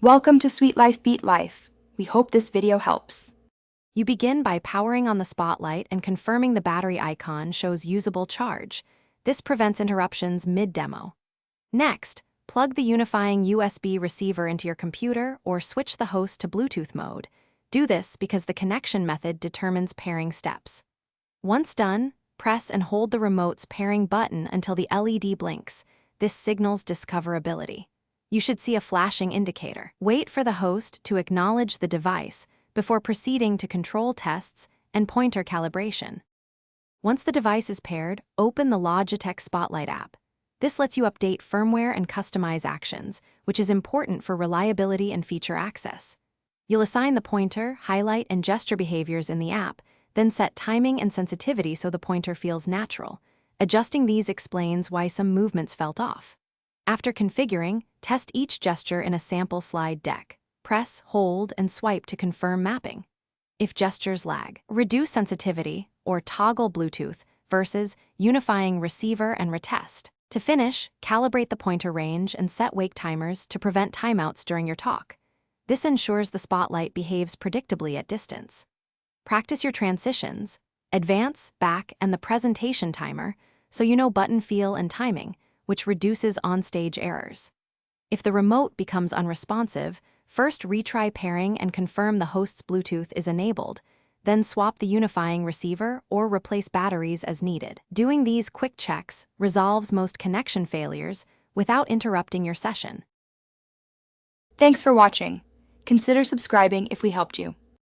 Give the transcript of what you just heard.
Welcome to Sweet Life Beat Life. We hope this video helps. You begin by powering on the spotlight and confirming the battery icon shows usable charge. This prevents interruptions mid-demo. Next, plug the unifying USB receiver into your computer or switch the host to Bluetooth mode. Do this because the connection method determines pairing steps. Once done, press and hold the remote's pairing button until the LED blinks. This signals discoverability. You should see a flashing indicator. Wait for the host to acknowledge the device before proceeding to control tests and pointer calibration. Once the device is paired, open the Logitech Spotlight app. This lets you update firmware and customize actions, which is important for reliability and feature access. You'll assign the pointer, highlight, and gesture behaviors in the app, then set timing and sensitivity so the pointer feels natural. Adjusting these explains why some movements felt off. After configuring, test each gesture in a sample slide deck. Press, hold, and swipe to confirm mapping. If gestures lag, reduce sensitivity or toggle Bluetooth versus unifying receiver and retest. To finish, calibrate the pointer range and set wake timers to prevent timeouts during your talk. This ensures the spotlight behaves predictably at distance. Practice your transitions, advance, back, and the presentation timer so you know button feel and timing, which reduces on-stage errors. If the remote becomes unresponsive, first retry pairing and confirm the host's Bluetooth is enabled, then swap the unifying receiver or replace batteries as needed. Doing these quick checks resolves most connection failures without interrupting your session. Thanks for watching. Consider subscribing if we helped you.